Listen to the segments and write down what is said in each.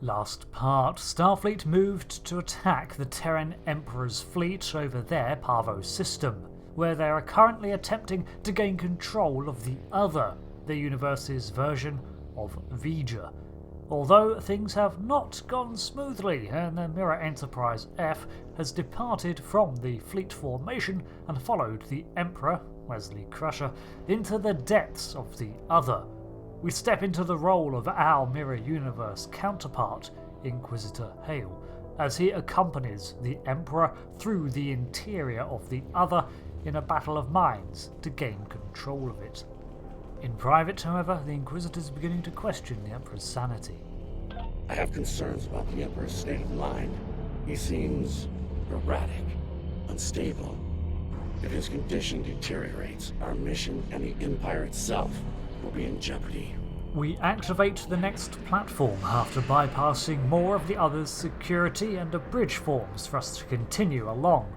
Last part, Starfleet moved to attack the Terran Emperor's fleet over their Parvo system, where they are currently attempting to gain control of the other, the universe's version of Voyager. Although things have not gone smoothly, and the Mirror Enterprise F has departed from the fleet formation and followed the Emperor, Wesley Crusher, into the depths of the other. We step into the role of our Mirror Universe counterpart, Inquisitor Hale, as he accompanies the Emperor through the interior of the other in a battle of minds to gain control of it. In private, however, the Inquisitor is beginning to question the Emperor's sanity. I have concerns about the Emperor's state of mind. He seems erratic, unstable. If his condition deteriorates, our mission and the Empire itself will be in jeopardy. We activate the next platform after bypassing more of the other's security, and a bridge forms for us to continue along.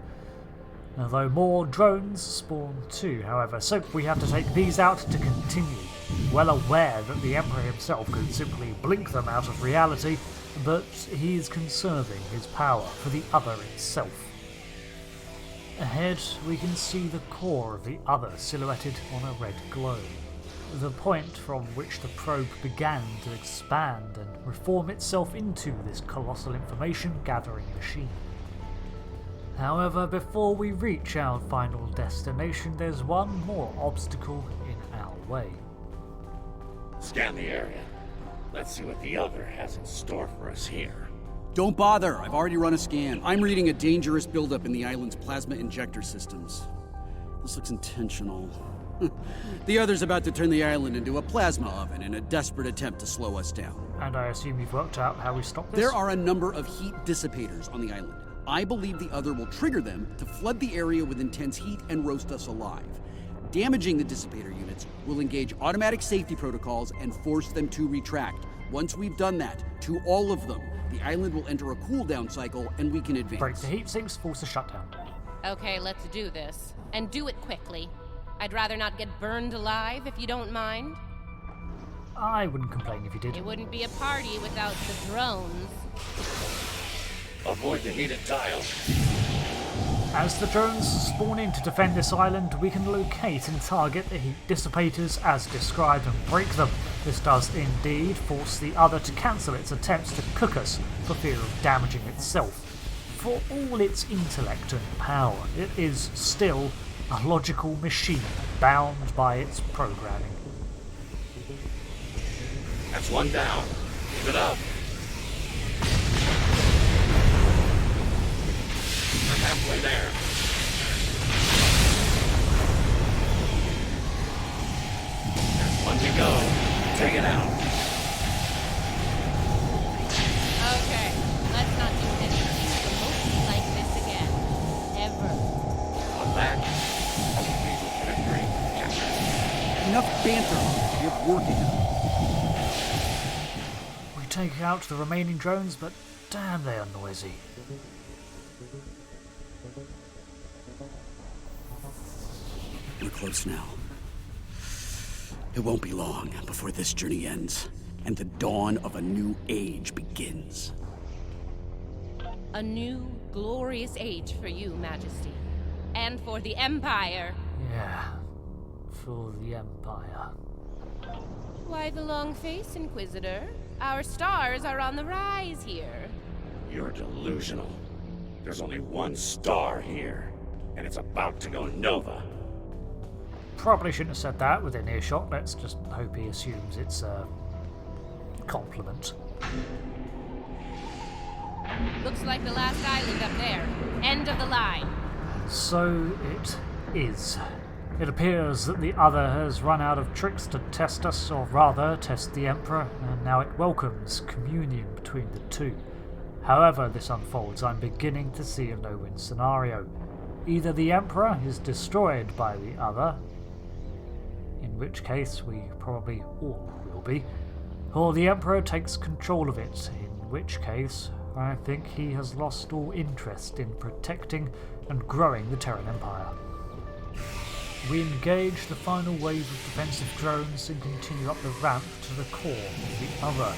Although more drones spawn too, however, so we have to take these out to continue, well aware that the Emperor himself could simply blink them out of reality, but he is conserving his power for the other itself. Ahead, we can see the core of the other silhouetted on a red glow, the point from which the probe began to expand and reform itself into this colossal information-gathering machine. However, before we reach our final destination, there's one more obstacle in our way. Scan the area. Let's see what the other has in store for us here. Don't bother, I've already run a scan. I'm reading a dangerous buildup in the island's plasma injector systems. This looks intentional. The other's about to turn the island into a plasma oven in a desperate attempt to slow us down. And I assume you've worked out how we stop this? There are a number of heat dissipators on the island. I believe the other will trigger them to flood the area with intense heat and roast us alive. Damaging the dissipator units will engage automatic safety protocols and force them to retract. Once we've done that, to all of them, the island will enter a cooldown cycle and we can advance. Break the heat sinks, force a shutdown. Okay, let's do this. And do it quickly. I'd rather not get burned alive, if you don't mind. I wouldn't complain if you did. It wouldn't be a party without the drones. Avoid the heated tile. As the drones spawn in to defend this island, we can locate and target the heat dissipators as described and break them. This does indeed force the other to cancel its attempts to cook us for fear of damaging itself. For all its intellect and power, it is still a logical machine bound by its programming. That's one down. Keep it up. We're halfway there. There's one to go. Take it out. Okay, let's not do anything remotely like this again. Ever. On that, people can agree. Captain. Enough banter. We have work ahead. We take out the remaining drones, but damn, they are noisy. We're close now. It won't be long before this journey ends, and the dawn of a new age begins. A new, glorious age for you, Majesty. And for the Empire. Yeah, for the Empire. Why the long face, Inquisitor? Our stars are on the rise here. You're delusional. There's only one star here, and it's about to go nova. Probably shouldn't have said that within earshot. Let's just hope he assumes it's a compliment. Looks like the last island up there. End of the line. So it is. It appears that the other has run out of tricks to test us, or rather, test the Emperor, and now it welcomes communion between the two. However this unfolds, I'm beginning to see a no-win scenario. Either the Emperor is destroyed by the other, in which case we probably all will be, or the Emperor takes control of it, in which case I think he has lost all interest in protecting and growing the Terran Empire. We engage the final wave of defensive drones and continue up the ramp to the core of the other.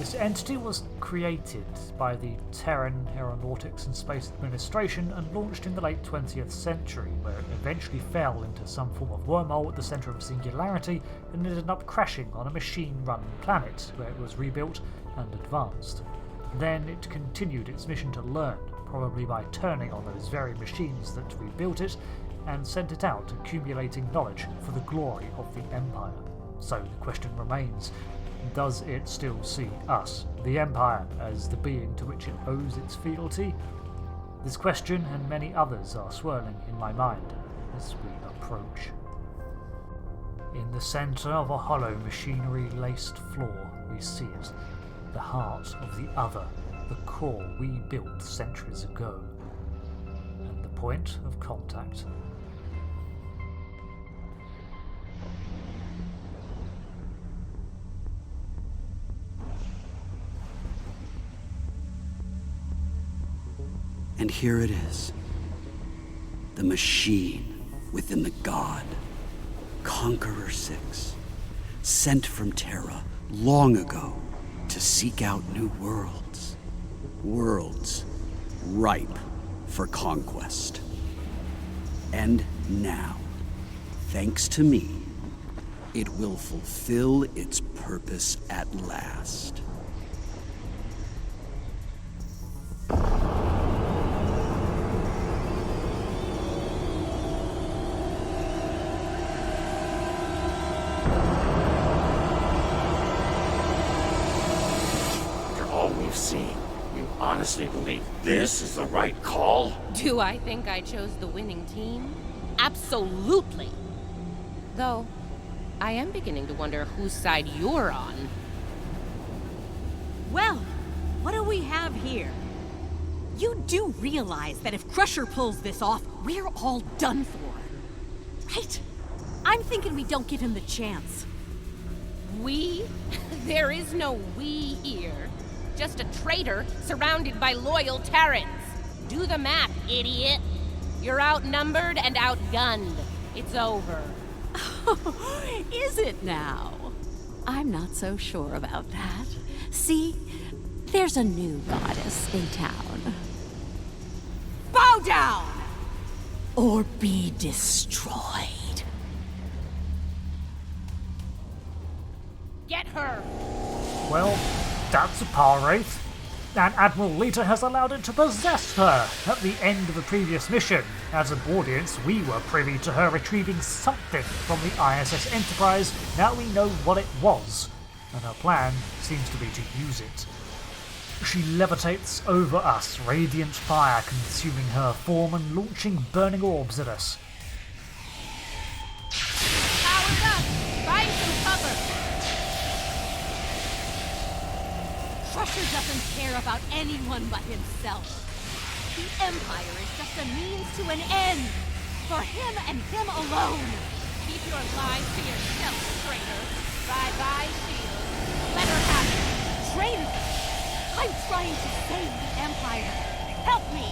This entity was created by the Terran Aeronautics and Space Administration and launched in the late 20th century, where it eventually fell into some form of wormhole at the centre of singularity and ended up crashing on a machine-run planet, where it was rebuilt and advanced. Then it continued its mission to learn, probably by turning on those very machines that rebuilt it, and sent it out, accumulating knowledge for the glory of the Empire. So the question remains, does it still see us, the Empire, as the being to which it owes its fealty? This question and many others are swirling in my mind as we approach. In the centre of a hollow machinery-laced floor, we see it, the heart of the other, the core we built centuries ago, and the point of contact. And here it is. The machine within the god. Conqueror 6. Sent from Terra long ago to seek out new worlds. Worlds ripe for conquest. And now, thanks to me, it will fulfill its purpose at last. Seen. You honestly believe this is the right call? Do I think I chose the winning team? Absolutely. Though, I am beginning to wonder whose side you're on. Well, what do we have here? You do realize that if Crusher pulls this off, we're all done for, right? I'm thinking we don't give him the chance. We? There is no we here. Just a traitor surrounded by loyal Terrans. Do the math, idiot. You're outnumbered and outgunned. It's over. Is it now? I'm not so sure about that. See, there's a new goddess in town. Bow down! Or be destroyed. Get her! Well, that's a power wraith, and Admiral Leeta has allowed it to possess her. At the end of the previous mission, as an audience, we were privy to her retrieving something from the ISS Enterprise. Now we know what it was, and her plan seems to be to use it. She levitates over us, radiant fire consuming her form and launching burning orbs at us. Powered up! Find some cover! Crusher doesn't care about anyone but himself. The Empire is just a means to an end. For him and him alone. Keep your lies to yourself, traitor. Bye-bye, shield. Let her have it. Traitor! I'm trying to save the Empire. Help me!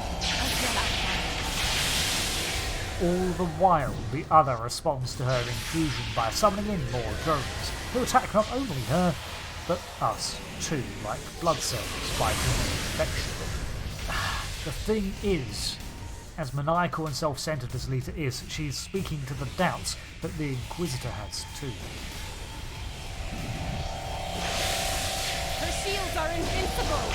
All the while, the other responds to her intrusion by summoning in more drones, who attack not only her, but us too, like blood cells fighting an infection. The thing is, as maniacal and self-centered as Leeta is, she's speaking to the doubts that the Inquisitor has too. Her shields are invincible!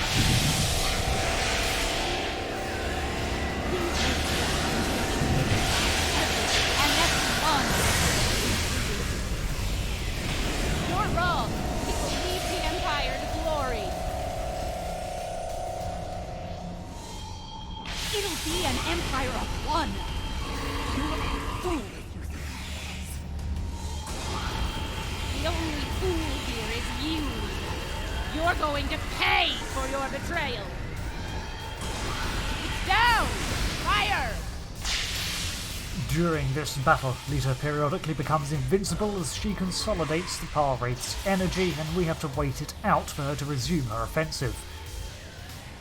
And that's fun! You're wrong! He will lead the Empire to glory! It'll be an empire of one! You're a fool if you think otherwise. The only fool here is you! You're going to pay for your betrayal! It's down! Fire! During this battle, Leeta periodically becomes invincible as she consolidates the Power Wraith's energy, and we have to wait it out for her to resume her offensive.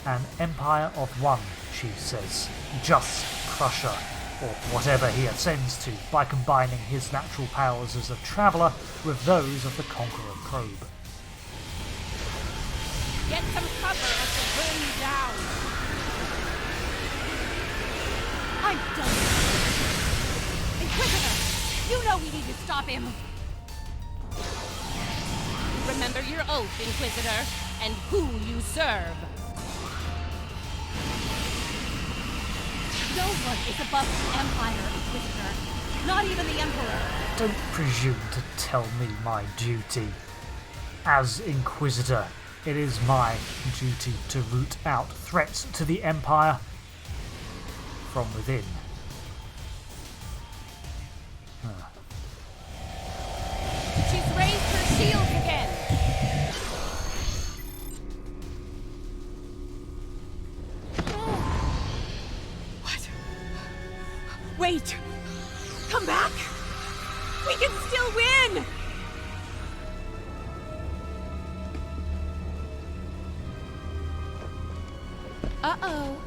An empire of one, she says. Just Crusher, or whatever he ascends to, by combining his natural powers as a traveller with those of the Conqueror probe. Get some cover or she'll burn you down. I'm done. Inquisitor, you know we need to stop him. Remember your oath, Inquisitor, and who you serve. No one is above the Empire, Inquisitor. Not even the Emperor. Don't presume to tell me my duty. As Inquisitor, it is my duty to root out threats to the Empire from within. She's raised her shield again. What? Wait! Come back! We can still win! Uh-oh.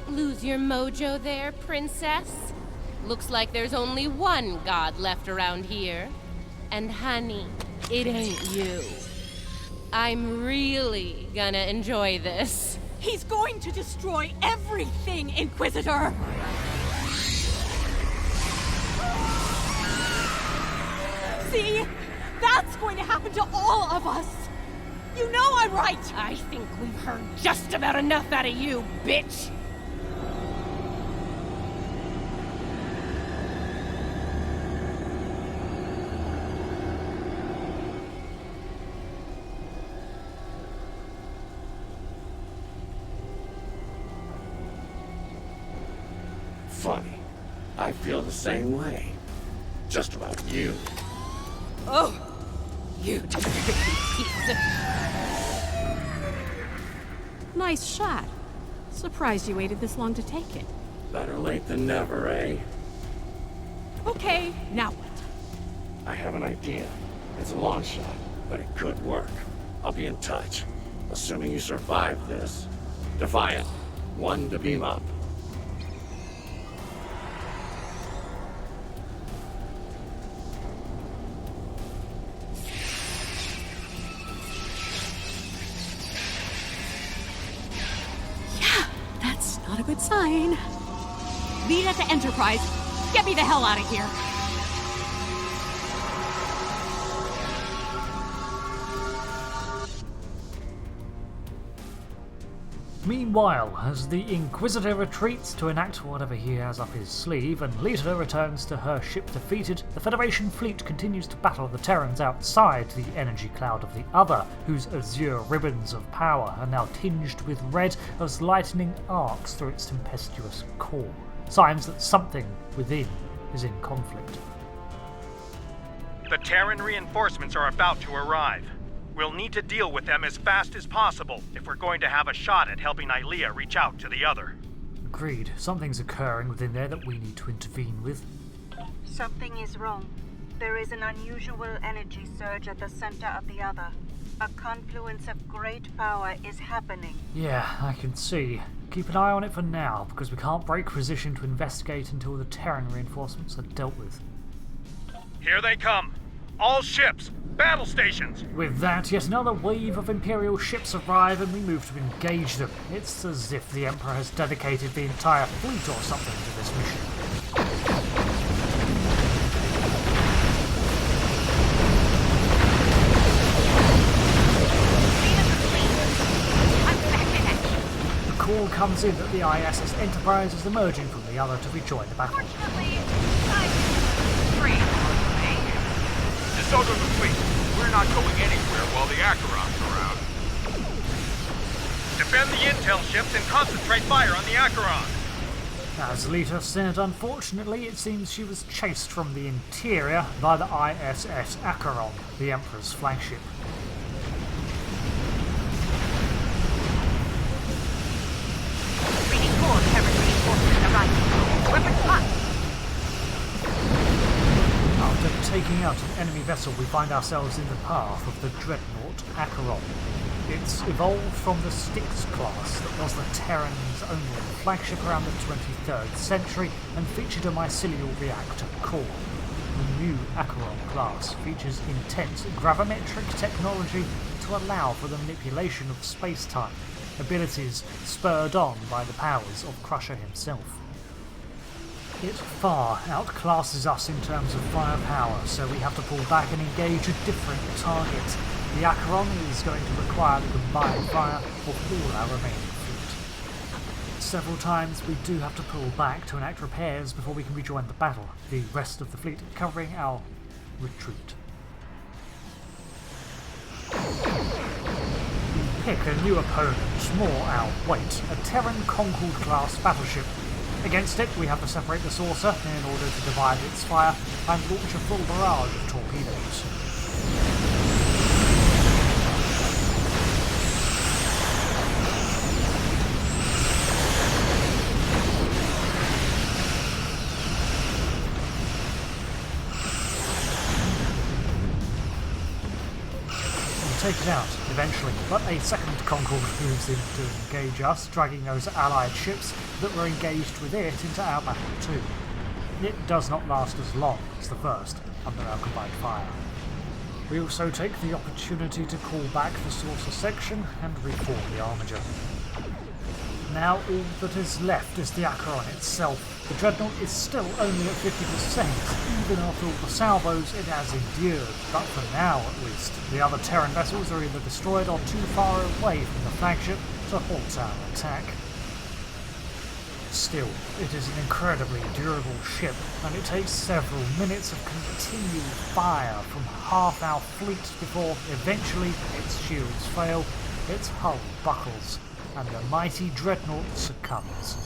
Lose your mojo there, princess? Looks like there's only one god left around here. And honey, it ain't you. I'm really gonna enjoy this. He's going to destroy everything, Inquisitor! See? That's going to happen to all of us! You know I'm right! I think we've heard just about enough out of you, bitch! Funny. I feel the same way. Just about you. Oh! You piece of... Nice shot. Surprised you waited this long to take it. Better late than never, eh? Okay, now what? I have an idea. It's a long shot, but it could work. I'll be in touch. Assuming you survive this. Defiant. 1 to beam up. Not a good sign. Leeta to Enterprise. Get me the hell out of here. Meanwhile, as the Inquisitor retreats to enact whatever he has up his sleeve and Leeta returns to her ship defeated, the Federation fleet continues to battle the Terrans outside the energy cloud of the Other, whose azure ribbons of power are now tinged with red as lightning arcs through its tempestuous core. Signs that something within is in conflict. The Terran reinforcements are about to arrive. We'll need to deal with them as fast as possible if we're going to have a shot at helping Ilea reach out to the Other. Agreed. Something's occurring within there that we need to intervene with. Something is wrong. There is an unusual energy surge at the center of the Other. A confluence of great power is happening. Yeah, I can see. Keep an eye on it for now, because we can't break position to investigate until the Terran reinforcements are dealt with. Here they come! All ships! Battle stations! With that, yet another wave of Imperial ships arrive and we move to engage them. It's as if the Emperor has dedicated the entire fleet or something to this mission. The call comes in that the ISS Enterprise is emerging from the Other to rejoin the battle. Fortunately, I'm free. Disorder the fleet. We're not going anywhere while the Acheron's around. Defend the intel ships and concentrate fire on the Acheron! As Leeta said, unfortunately, it seems she was chased from the interior by the ISS Acheron, the Emperor's flagship. Reading 4, Terran reinforcements arriving. Weapons hot. After taking out an enemy vessel, we find ourselves in the path of the dreadnought Acheron. It's evolved from the Styx class that was the Terran's only flagship around the 23rd century and featured a mycelial reactor core. The new Acheron class features intense gravimetric technology, to allow for the manipulation of space-time, abilities spurred on by the powers of Crusher himself. It far outclasses us in terms of firepower, so we have to pull back and engage a different target. The Acheron is going to require the combined fire of all our remaining fleet. Several times we do have to pull back to enact repairs before we can rejoin the battle, the rest of the fleet covering our retreat. We pick a new opponent, more our weight, a Terran Concord-class battleship. Against it, we have to separate the saucer in order to divide its fire and launch a full barrage of torpedoes. Take it out, eventually, but a second Concorde moves in to engage us, dragging those allied ships that were engaged with it into our battle too. It does not last as long as the first, under our combined fire. We also take the opportunity to call back the saucer section and reform the armature. Now all that is left is the Acheron itself. The Dreadnought is still only at 50%, even after all the salvos it has endured, but for now at least. The other Terran vessels are either destroyed or too far away from the flagship to halt our attack. Still, it is an incredibly durable ship, and it takes several minutes of continued fire from half our fleet before eventually its shields fail, its hull buckles, and the mighty Dreadnought succumbs.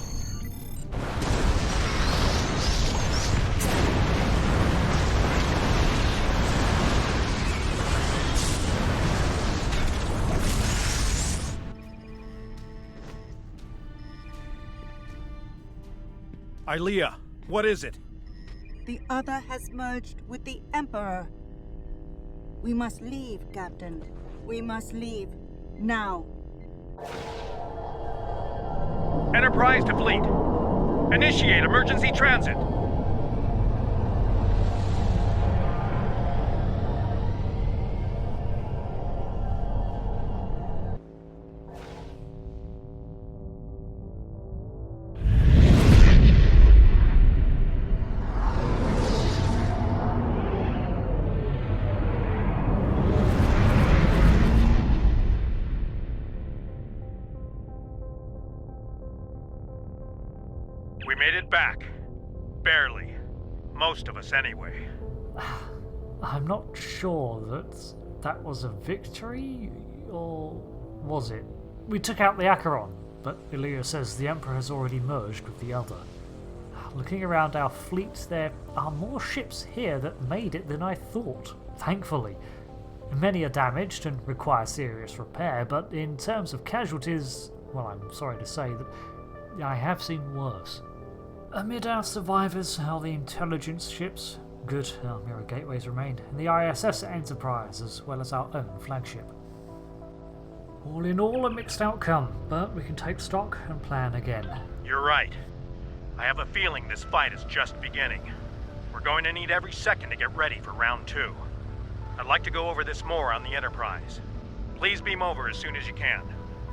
Ilia, what is it? The other has merged with the Emperor. We must leave, Captain. We must leave. Now. Enterprise to Fleet. Initiate emergency transit. We made it back. Barely. Most of us, anyway. I'm not sure that was a victory, or was it? We took out the Acheron, but Ilia says the Emperor has already merged with the other. Looking around our fleet, there are more ships here that made it than I thought, thankfully. Many are damaged and require serious repair, but in terms of casualties, well, I'm sorry to say that I have seen worse. Amid our survivors are the intelligence ships, good our mirror gateways remain, and the ISS Enterprise, as well as our own flagship. All in all, a mixed outcome, but we can take stock and plan again. You're right. I have a feeling this fight is just beginning. We're going to need every second to get ready for round 2. I'd like to go over this more on the Enterprise. Please beam over as soon as you can.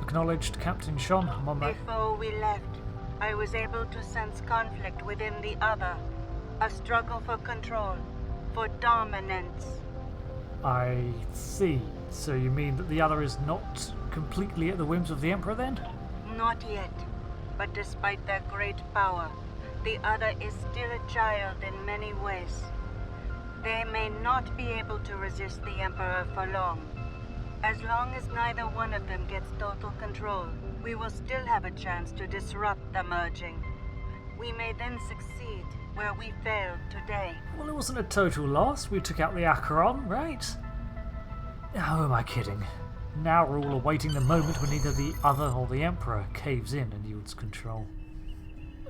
Acknowledged, Captain Sean. I'm on that. Before we left, I was able to sense conflict within the other. A struggle for control, for dominance. I see. So you mean that the other is not completely at the whims of the Emperor then? Not yet. But despite their great power, the other is still a child in many ways. They may not be able to resist the Emperor for long. As long as neither one of them gets total control, we will still have a chance to disrupt the merging. We may then succeed where we failed today. Well, it wasn't a total loss. We took out the Acheron, right? Who am I kidding? Now we're all awaiting the moment when either the other or the Emperor caves in and yields control.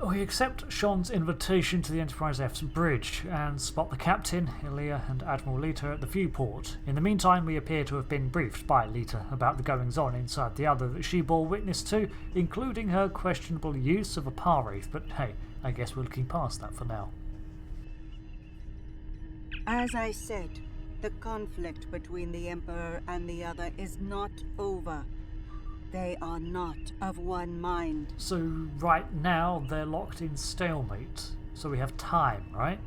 We accept Sean's invitation to the Enterprise F's bridge and spot the captain, Ilia, and Admiral Leeta at the viewport. In the meantime, we appear to have been briefed by Leeta about the goings-on inside the other that she bore witness to, including her questionable use of a Parwraith, but hey, I guess we're looking past that for now. As I said, The conflict between the Emperor and the other is not over. They are not of one mind. So right now they're locked in stalemate, so we have time, right?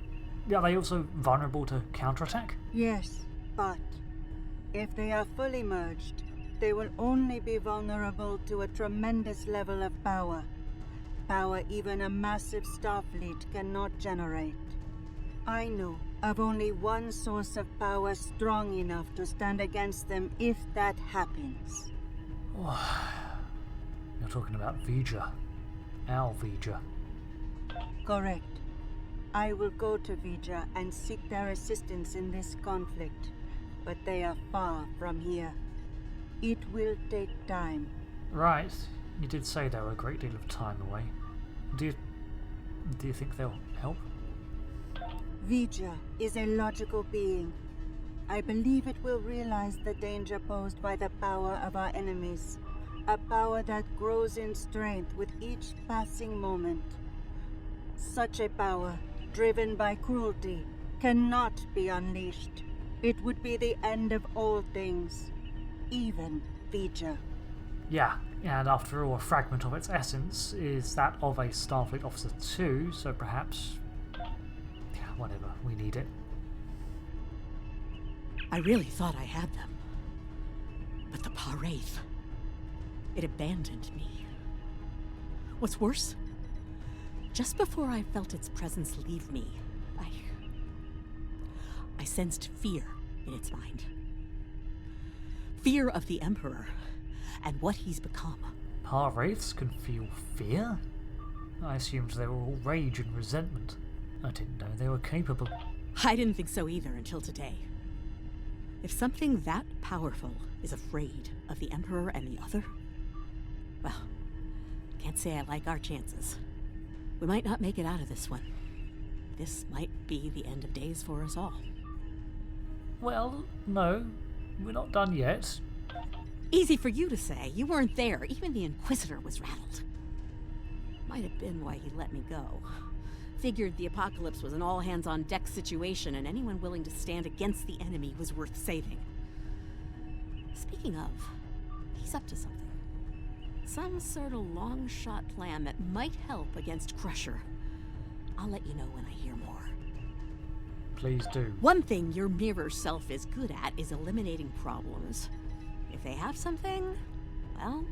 Are they also vulnerable to counterattack? Yes, but if they are fully merged, they will only be vulnerable to a tremendous level of power. Power even a massive Starfleet cannot generate. I know of only one source of power strong enough to stand against them if that happens. You're talking about Voyager. Our Voyager. Correct. I will go to Voyager and seek their assistance in this conflict, but they are far from here. It will take time. Right. You did say they were a great deal of time away. Do you think they'll help? Voyager is a logical being. I believe it will realize the danger posed by the power of our enemies. A power that grows in strength with each passing moment. Such a power, driven by cruelty, cannot be unleashed. It would be the end of all things, even Voyager. Yeah, and after all, a fragment of its essence is that of a Starfleet officer too, so perhaps... yeah, whatever, we need it. I really thought I had them. But the Paraith, it abandoned me. What's worse, just before I felt its presence leave me, I sensed fear in its mind. Fear of the Emperor and what he's become. Paraiths can feel fear? I assumed they were all rage and resentment. I didn't know they were capable. I didn't think so either until today. If something that powerful is afraid of the Emperor and the other, well, can't say I like our chances. We might not make it out of this one. This might be the end of days for us all. Well, no, we're not done yet. Easy for you to say. You weren't there. Even the Inquisitor was rattled. Might have been why he let me go. Figured the apocalypse was an all-hands-on-deck situation, and anyone willing to stand against the enemy was worth saving. Speaking of, he's up to something. Some sort of long-shot plan that might help against Crusher. I'll let you know when I hear more. Please do. One thing your mirror self is good at is eliminating problems. If they have something, well,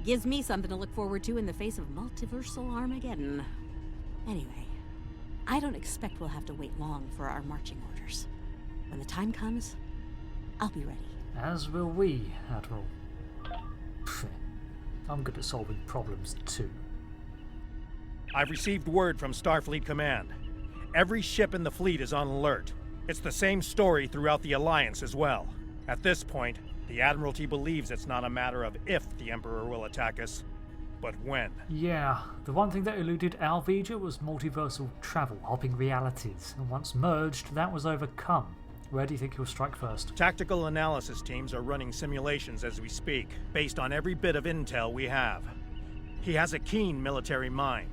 gives me something to look forward to in the face of multiversal Armageddon. Anyway, I don't expect we'll have to wait long for our marching orders. When the time comes, I'll be ready. As will we, Admiral. I'm good at solving problems too. I've received word from Starfleet Command. Every ship in the fleet is on alert. It's the same story throughout the Alliance as well. At this point, the Admiralty believes it's not a matter of if the Emperor will attack us, but when. Yeah, the one thing that eluded our Voyager was multiversal travel, hopping realities, and once merged, that was overcome. Where do you think he'll strike first? Tactical analysis teams are running simulations as we speak, based on every bit of intel we have. He has a keen military mind.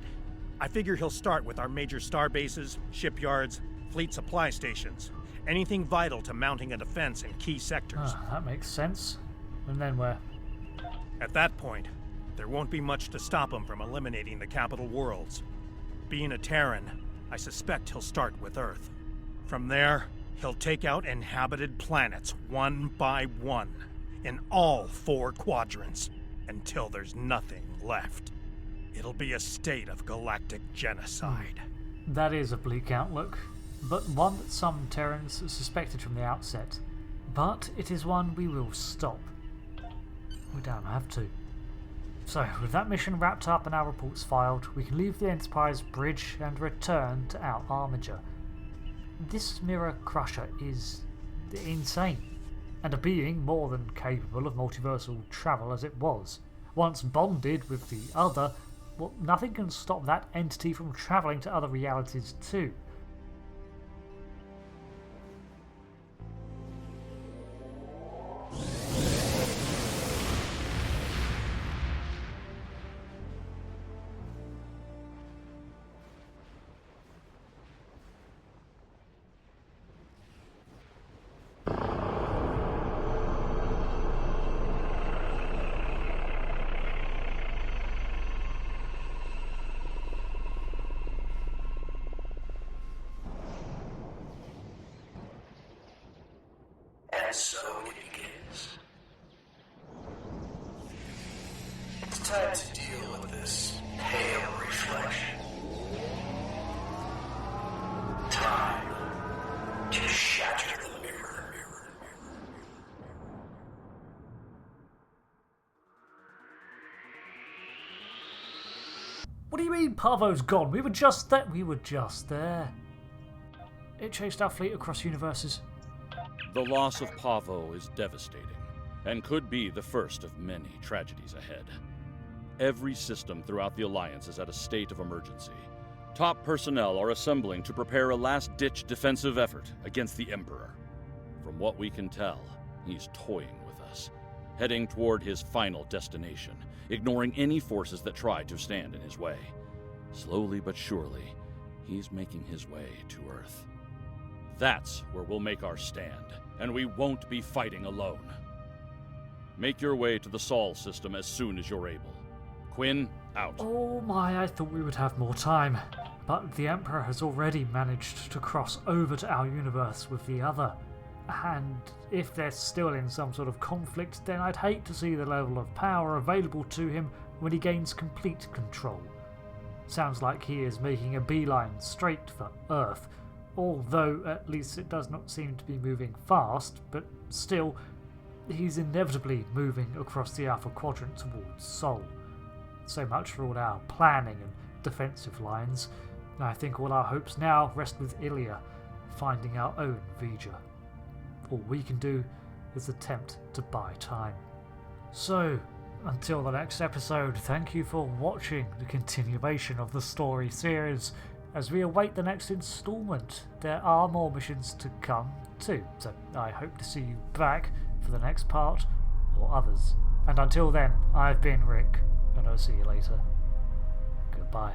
I figure he'll start with our major star bases, shipyards, fleet supply stations. Anything vital to mounting a defense in key sectors. That makes sense. And then where? At that point, there won't be much to stop him from eliminating the capital worlds. Being a Terran, I suspect he'll start with Earth. From there, he'll take out inhabited planets one by one, in all 4 quadrants, until there's nothing left. It'll be a state of galactic genocide. That is a bleak outlook, but one that some Terrans suspected from the outset. But it is one we will stop. We don't have to. So, with that mission wrapped up and our reports filed, we can leave the Enterprise bridge and return to our armiger. This Mirror Crusher is insane, and a being more than capable of multiversal travel as it was. Once bonded with the other, well, nothing can stop that entity from travelling to other realities too. And so it begins. It's time to deal with this pale reflection. Time to shatter the mirror. What do you mean Parvo's gone? We were just there. It chased our fleet across universes. The loss of Pavo is devastating, and could be the first of many tragedies ahead. Every system throughout the Alliance is at a state of emergency. Top personnel are assembling to prepare a last-ditch defensive effort against the Emperor. From what we can tell, he's toying with us, heading toward his final destination, ignoring any forces that try to stand in his way. Slowly but surely, he's making his way to Earth. That's where we'll make our stand, and we won't be fighting alone. Make your way to the Sol system as soon as you're able. Quinn, out. Oh my, I thought we would have more time. But the Emperor has already managed to cross over to our universe with the other. And if they're still in some sort of conflict, then I'd hate to see the level of power available to him when he gains complete control. Sounds like he is making a beeline straight for Earth, although at least it does not seem to be moving fast, but still, he's inevitably moving across the Alpha Quadrant towards Sol. So much for all our planning and defensive lines. I think all our hopes now rest with Ilia, finding our own Voyager. All we can do is attempt to buy time. So, until the next episode, thank you for watching the continuation of the story series. As we await the next installment, there are more missions to come too, so I hope to see you back for the next part, or others. And until then, I've been Rick, and I'll see you later. Goodbye.